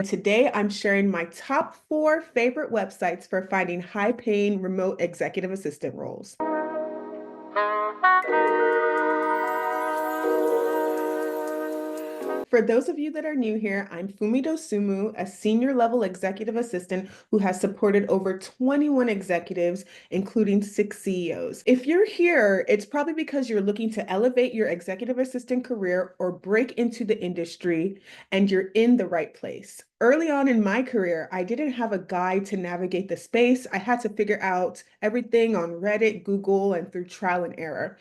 Today, I'm sharing my top 4 favorite websites for finding high-paying remote executive assistant roles. For those of you that are new here, I'm Fumido Sumu, a senior level executive assistant who has supported over 21 executives, including 6 CEOs. If you're here, it's probably because you're looking to elevate your executive assistant career or break into the industry, and you're in the right place. Early on in my career, I didn't have a guide to navigate the space. I had to figure out everything on Reddit, Google, and through trial and error.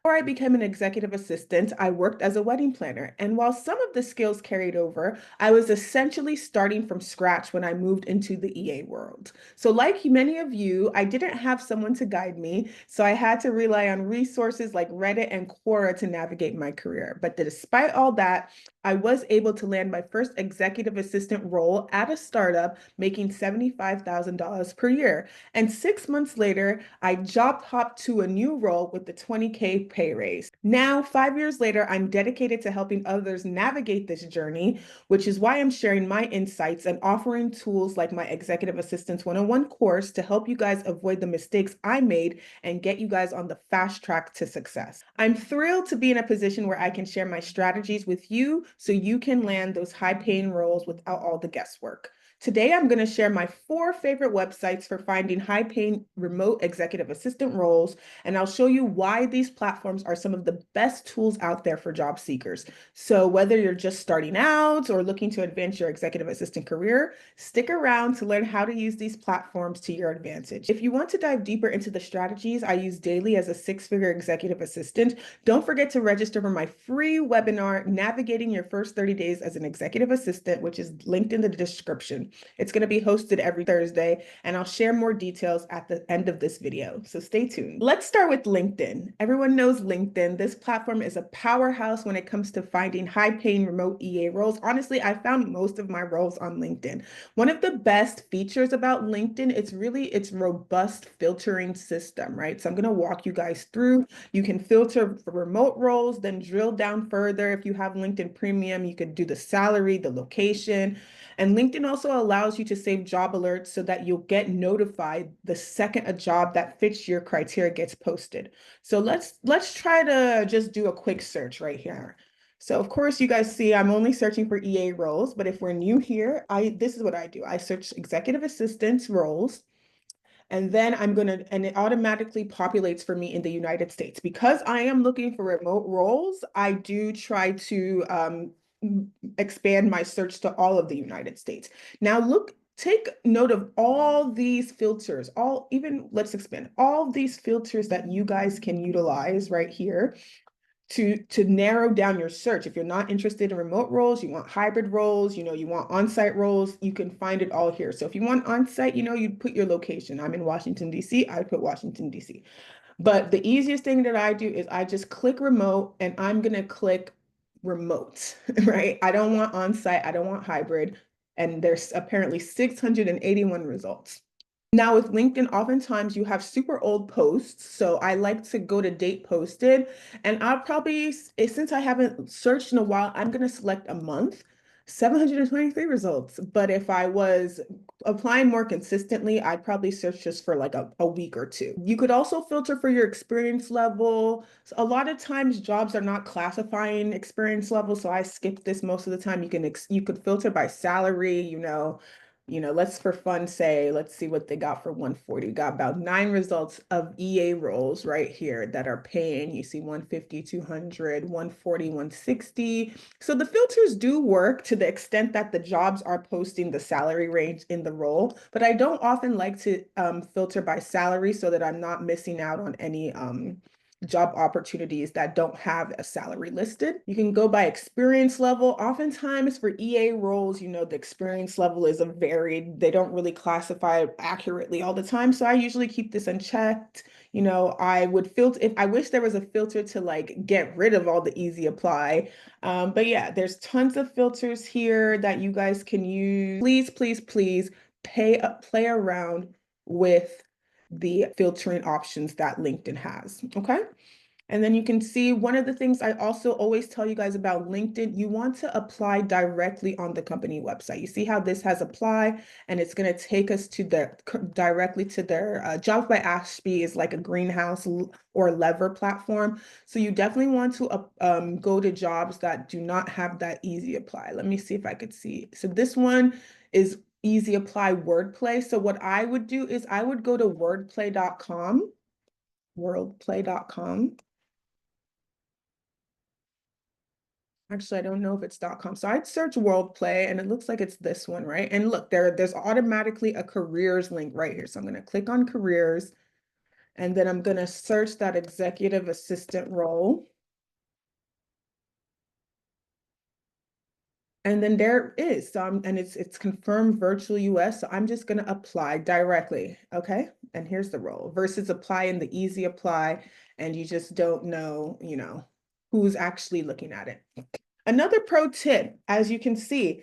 Before I became an executive assistant, I worked as a wedding planner. And while some of the skills carried over, I was essentially starting from scratch when I moved into the EA world. So, like many of you, I didn't have someone to guide me. So, I had to rely on resources like Reddit and Quora to navigate my career. But despite all that, I was able to land my first executive assistant role at a startup, making $75,000 per year. And 6 months later, I job hopped to a new role with the 20K pay raise. Now, 5 years later, I'm dedicated to helping others navigate this journey, which is why I'm sharing my insights and offering tools like my Executive Assistance 101 course to help you guys avoid the mistakes I made and get you guys on the fast track to success. I'm thrilled to be in a position where I can share my strategies with you so you can land those high paying roles without all the guesswork. Today, I'm going to share my 4 favorite websites for finding high-paying remote executive assistant roles, and I'll show you why these platforms are some of the best tools out there for job seekers. So whether you're just starting out or looking to advance your executive assistant career, stick around to learn how to use these platforms to your advantage. If you want to dive deeper into the strategies I use daily as a 6-figure executive assistant, don't forget to register for my free webinar, Navigating Your First 30 Days as an Executive Assistant, which is linked in the description. It's going to be hosted every Thursday, and I'll share more details at the end of this video. So stay tuned. Let's start with LinkedIn. Everyone knows LinkedIn. This platform is a powerhouse when it comes to finding high-paying remote EA roles. Honestly, I found most of my roles on LinkedIn. One of the best features about LinkedIn is really its robust filtering system, right? So I'm going to walk you guys through. You can filter for remote roles, then drill down further. If you have LinkedIn Premium, you could do the salary, the location. And LinkedIn also allows you to save job alerts so that you'll get notified the second a job that fits your criteria gets posted. So let's try to just do a quick search right here. So of course you guys see I'm only searching for EA roles, but if we're new here, this is what I do. I search executive assistants roles. And then and it automatically populates for me in the United States. Because I am looking for remote roles, I do try to expand my search to all of the United States. Now take note of all these filters, let's expand all these filters that you guys can utilize right here to narrow down your search. If you're not interested in remote roles, you want hybrid roles, you want on-site roles, you can find it all here. So if you want on-site, you put your location. I'm in Washington, D.C. I put Washington, D.C. But the easiest thing that I do is I just click remote, and I'm going to click remote, right? I don't want on-site. I don't want hybrid. And there's apparently 681 results. Now with LinkedIn, oftentimes you have super old posts. So I like to go to date posted, and I'll probably, since I haven't searched in a while, I'm going to select a month, 723 results. But if I was applying more consistently, I'd probably search just for like a week or two. You could also filter for your experience level. So a lot of times jobs are not classifying experience level, so I skip this most of the time. You could filter by salary, let's for fun say, let's see what they got for 140. We got about 9 results of EA roles right here that are paying. You see 150, 200, 140, 160. So the filters do work to the extent that the jobs are posting the salary range in the role, but I don't often like to filter by salary so that I'm not missing out on any job opportunities that don't have a salary listed. You can go by experience level. Oftentimes for EA roles, the experience level is a varied, they don't really classify accurately all the time. So I usually keep this unchecked. I would filter if I wish there was a filter to like get rid of all the easy apply. But yeah, there's tons of filters here that you guys can use. Please, please, please play around with the filtering options that LinkedIn has. Okay. And then you can see one of the things I also always tell you guys about LinkedIn, you want to apply directly on the company website. You see how this has apply and it's going to take us to their directly to their Jobs by Ashby is like a greenhouse or lever platform. So you definitely want to go to jobs that do not have that easy apply. Let me see if I could see. So this one is easy apply wordplay. So what I would do is I would go to wordplay.com, worldplay.com. Actually, I don't know if it's .com. So I'd search World Play and it looks like it's this one, right? And look, there's automatically a careers link right here. So I'm going to click on careers and then I'm going to search that executive assistant role. And then there it is. So and it's confirmed virtual US. So I'm just going to apply directly. Okay. And here's the role versus apply in the easy apply. And you just don't know, who's actually looking at it. Another pro tip, as you can see,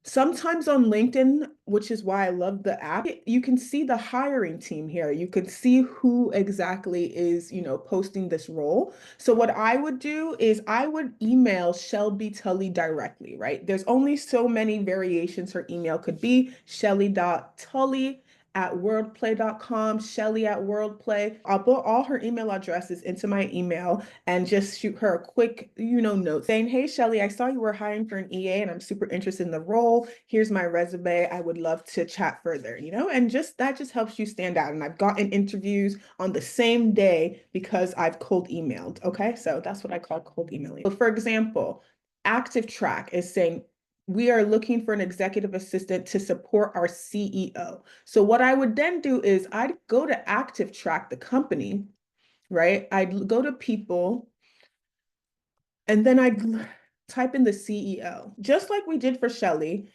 sometimes on LinkedIn, which is why I love the app, you can see the hiring team here. You could see who exactly is, posting this role. So what I would do is I would email Shelby Tully directly, right? There's only so many variations her email could be, shelly.tully@worldplay.com, Shelly@worldplay. I'll put all her email addresses into my email and just shoot her a quick, note saying, hey, Shelly, I saw you were hiring for an EA and I'm super interested in the role. Here's my resume. I would love to chat further, and just that just helps you stand out. And I've gotten interviews on the same day because I've cold emailed. Okay. So that's what I call cold emailing. So for example, Active Track is saying, we are looking for an executive assistant to support our CEO. So what I would then do is I'd go to Active Track, the company, right? I'd go to people and then I'd type in the CEO, just like we did for Shelly.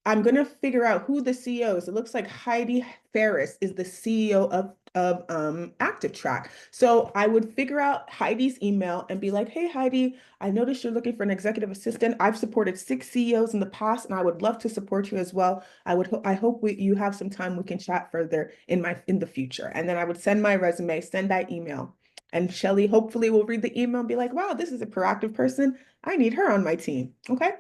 I'm going to figure out who the CEO is. It looks like Heidi Ferris is the CEO of Active Track. So I would figure out Heidi's email and be like, hey, Heidi, I noticed you're looking for an executive assistant. I've supported 6 CEOs in the past, and I would love to support you as well. I hope you have some time we can chat further in the future. And then I would send my resume, send that email. And Shelly hopefully will read the email and be like, wow, this is a proactive person. I need her on my team. Okay.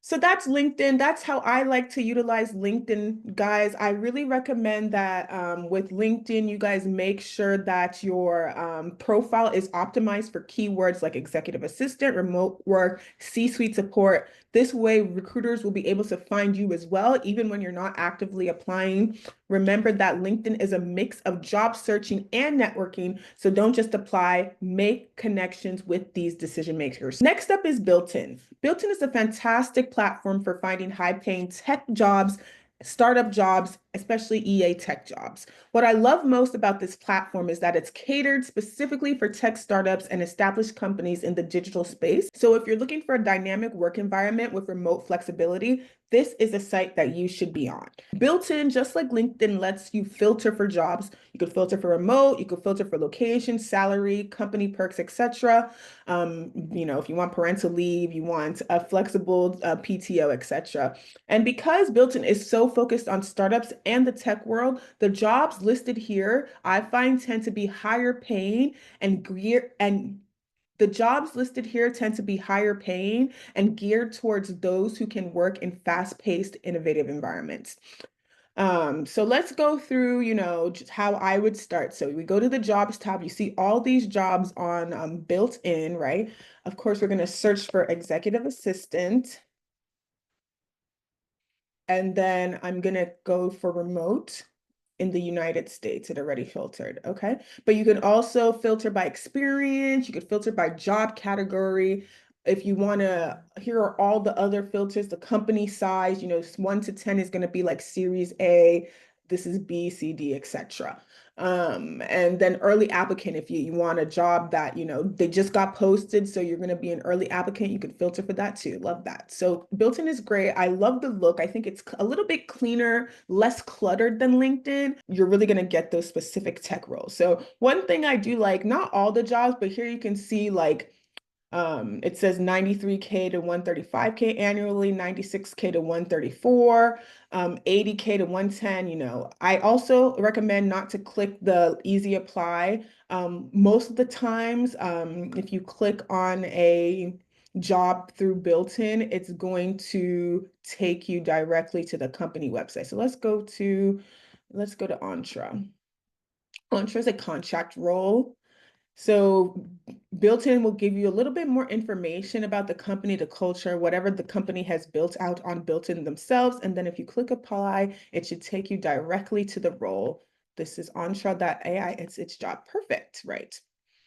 So that's LinkedIn. That's how I like to utilize LinkedIn, guys. I really recommend that with LinkedIn, you guys make sure that your profile is optimized for keywords like executive assistant, remote work, C-suite support. This way, recruiters will be able to find you as well, even when you're not actively applying. Remember that LinkedIn is a mix of job searching and networking. So don't just apply, make connections with these decision makers. Next up is BuiltIn. BuiltIn is a fantastic platform for finding high-paying tech jobs, startup jobs, especially EA tech jobs. What I love most about this platform is that it's catered specifically for tech startups and established companies in the digital space. So if you're looking for a dynamic work environment with remote flexibility, this is a site that you should be on. BuiltIn, just like LinkedIn, lets you filter for jobs. You could filter for remote, you could filter for location, salary, company perks, etc. If you want parental leave, you want a flexible PTO, etc. And because BuiltIn is so focused on startups and the tech world, the jobs listed here, I find tend to be higher paying and the jobs listed here tend to be higher paying and geared towards those who can work in fast-paced, innovative environments. So let's go through, just how I would start. So we go to the jobs tab, you see all these jobs on BuiltIn, right? Of course, we're going to search for executive assistant. And then I'm going to go for remote in the United States. It already filtered, okay? But you can also filter by experience. You could filter by job category. If you want to, here are all the other filters, the company size, 1 to 10 is going to be like Series A. This is B, C, D, etc. And then early applicant, if you want a job that, they just got posted, so you're going to be an early applicant, you can filter for that too. Love that. So BuiltIn is great. I love the look. I think it's a little bit cleaner, less cluttered than LinkedIn. You're really going to get those specific tech roles. So one thing I do like, not all the jobs, but here you can see like It says 93K to 135K annually, 96K to 134, 80K to 110. I also recommend not to click the easy apply. Most of the times, if you click on a job through BuiltIn, it's going to take you directly to the company website. So let's go to Entra. Entra is a contract role. So BuiltIn will give you a little bit more information about the company, the culture, whatever the company has built out on BuiltIn themselves. And then if you click apply, it should take you directly to the role. This is Entra.ai. It's its job. Perfect, right?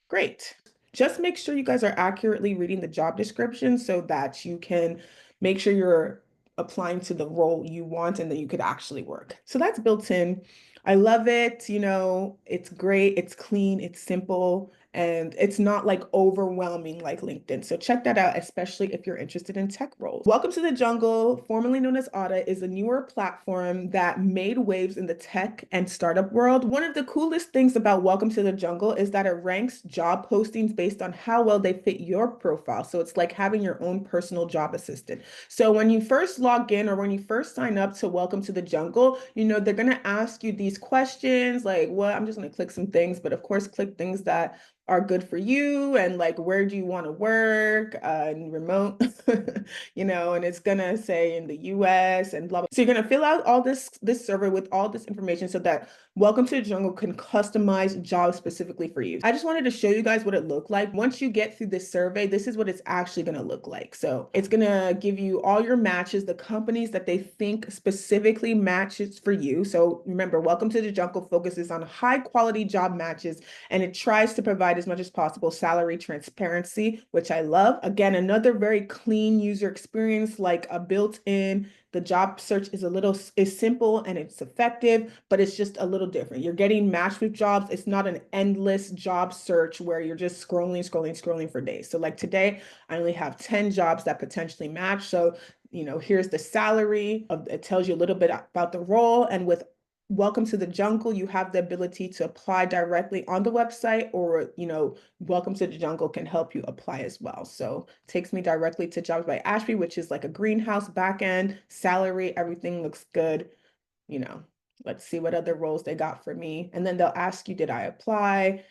Great. Just make sure you guys are accurately reading the job description so that you can make sure you're applying to the role you want and that you could actually work. So that's BuiltIn. I love it. It's great, it's clean, it's simple, and it's not like overwhelming like LinkedIn. So check that out, especially if you're interested in tech roles. Welcome to the Jungle, formerly known as Audit, is a newer platform that made waves in the tech and startup world. One of the coolest things about Welcome to the Jungle is that it ranks job postings based on how well they fit your profile. So it's like having your own personal job assistant. So when you first log in or when you first sign up to Welcome to the Jungle, they're going to ask you these questions like, what? I'm just going to click some things, but of course, click things that are good for you and like, where do you want to work and remote, and it's going to say in the US and blah, blah. So you're going to fill out all this survey with all this information so that Welcome to the Jungle can customize jobs specifically for you. I just wanted to show you guys what it looked like. Once you get through this survey, this is what it's actually going to look like. So it's going to give you all your matches, the companies that they think specifically matches for you. So remember, Welcome to the Jungle focuses on high quality job matches, and it tries to provide as much as possible salary transparency, which I love. Again, another very clean user experience, like a built-in. The job search is simple and it's effective, but it's just a little different. You're getting matched with jobs. It's not an endless job search where you're just scrolling for days. So like today, I only have 10 jobs that potentially match. So, here's the salary it tells you a little bit about the role. And with Welcome to the Jungle, you have the ability to apply directly on the website, or, Welcome to the Jungle can help you apply as well. So it takes me directly to Jobs by Ashby, which is like a greenhouse backend, salary, everything looks good. Let's see what other roles they got for me. And then they'll ask you, did I apply?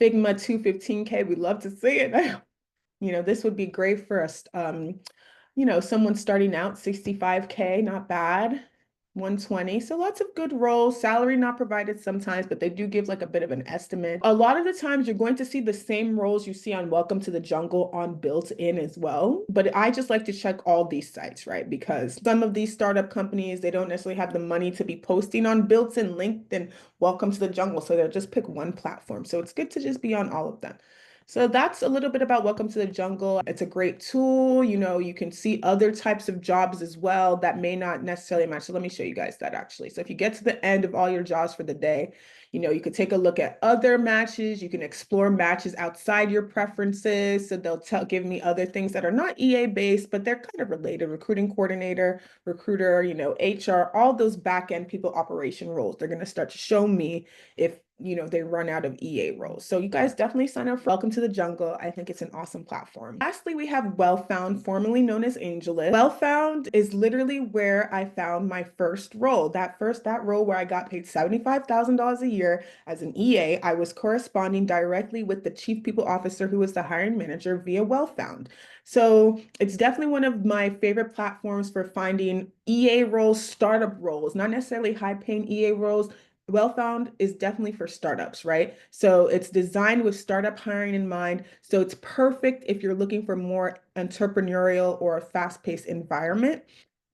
Figma 215K, we'd love to see it. This would be great for us. Someone starting out 65K, not bad. 120. So lots of good roles, salary not provided sometimes, but they do give like a bit of an estimate. A lot of the times you're going to see the same roles you see on Welcome to the Jungle on BuiltIn as well. But I just like to check all these sites, right? Because some of these startup companies, they don't necessarily have the money to be posting on BuiltIn, LinkedIn, Welcome to the Jungle. So they'll just pick one platform. So it's good to just be on all of them. So that's a little bit about Welcome to the Jungle. It's a great tool. You can see other types of jobs as well that may not necessarily match. So let me show you guys that actually. So if you get to the end of all your jobs for the day, you could take a look at other matches. You can explore matches outside your preferences. So they'll give me other things that are not EA based, but they're kind of related. Recruiting coordinator, recruiter, HR, all those back end people operation roles. They're going to start to show me if they run out of EA roles. So you guys definitely sign up for Welcome to the Jungle. I think it's an awesome platform. Lastly, we have Wellfound, formerly known as AngelList. Wellfound is literally where I found my first role. That role where I got paid $75,000 a year as an EA, I was corresponding directly with the chief people officer who was the hiring manager via Wellfound. So it's definitely one of my favorite platforms for finding EA roles, startup roles, not necessarily high paying EA roles. Wellfound is definitely for startups, right? So it's designed with startup hiring in mind. So it's perfect if you're looking for more entrepreneurial or a fast-paced environment.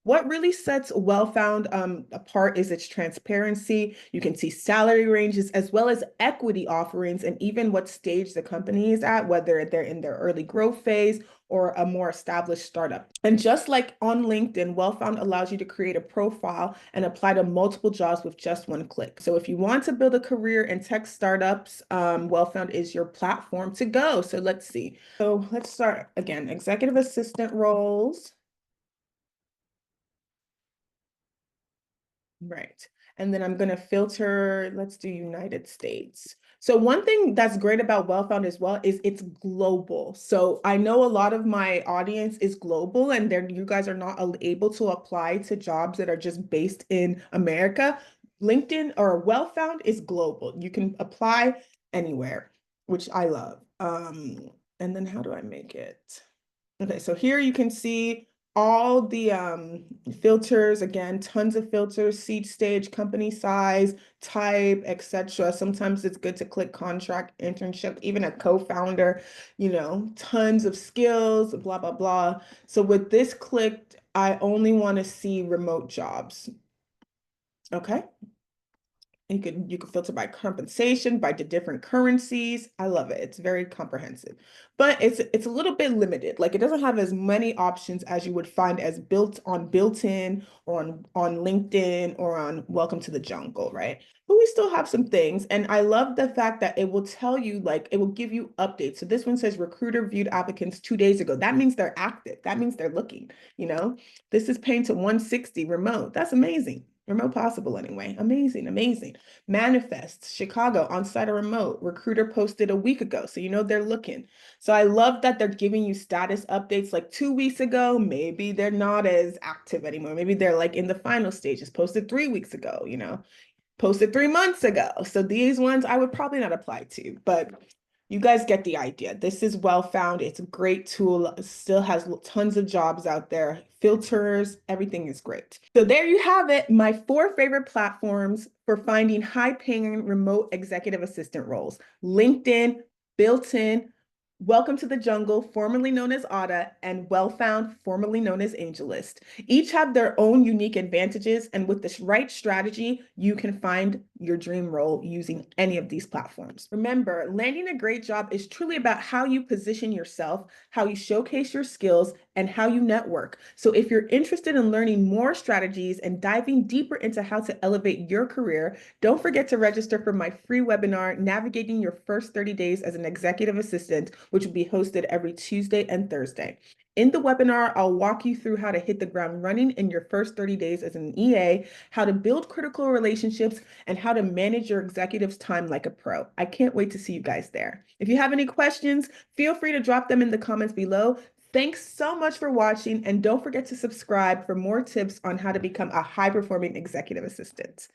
What really sets Wellfound apart is its transparency. You can see salary ranges as well as equity offerings and even what stage the company is at, whether they're in their early growth phase or a more established startup. And just like on LinkedIn, Wellfound allows you to create a profile and apply to multiple jobs with just one click. So if you want to build a career in tech startups, Wellfound is your platform to go. So let's see. So let's start again, executive assistant roles. Right. And then I'm going to filter, let's do United States. So one thing that's great about Wellfound as well is it's global. So I know a lot of my audience is global and you guys are not able to apply to jobs that are just based in America. LinkedIn or Wellfound is global. You can apply anywhere, which I love. And then how do I make it? Okay, so here you can see all the filters, again, tons of filters, seed stage, company size, type, etc. Sometimes it's good to click contract, internship, even a co-founder, tons of skills, blah, blah, blah. So with this clicked, I only want to see remote jobs. Okay. You could filter by compensation, by the different currencies. I love it. It's very comprehensive. But it's a little bit limited. Like it doesn't have as many options as you would find as BuiltIn or on LinkedIn or on Welcome to the Jungle, right? But we still have some things. And I love the fact that it will tell you, like, it will give you updates. So this one says recruiter viewed applicants 2 days ago. That means they're active. That means they're looking, you know? This is paying to 160 remote. That's amazing. Remote possible anyway. Amazing, amazing. Manifest, Chicago, on-site or remote. Recruiter posted a week ago, so you know they're looking. So I love that they're giving you status updates like 2 weeks ago. Maybe they're not as active anymore. Maybe they're like in the final stages, posted 3 weeks ago, posted 3 months ago. So these ones I would probably not apply to, but you guys get the idea. This is Wellfound. It's a great tool. It still has tons of jobs out there. Filters, everything is great. So there you have it, my 4 favorite platforms for finding high-paying remote executive assistant roles. LinkedIn, BuiltIn, Welcome to the Jungle, formerly known as Otta, and Wellfound, formerly known as AngelList. Each have their own unique advantages, and with the right strategy, you can find your dream role using any of these platforms. Remember, landing a great job is truly about how you position yourself, how you showcase your skills, and how you network. So if you're interested in learning more strategies and diving deeper into how to elevate your career, don't forget to register for my free webinar, Navigating Your First 30 Days as an Executive Assistant, which will be hosted every Tuesday and Thursday. In the webinar, I'll walk you through how to hit the ground running in your first 30 days as an EA, how to build critical relationships, and how to manage your executive's time like a pro. I can't wait to see you guys there. If you have any questions, feel free to drop them in the comments below. Thanks so much for watching, and don't forget to subscribe for more tips on how to become a high-performing executive assistant.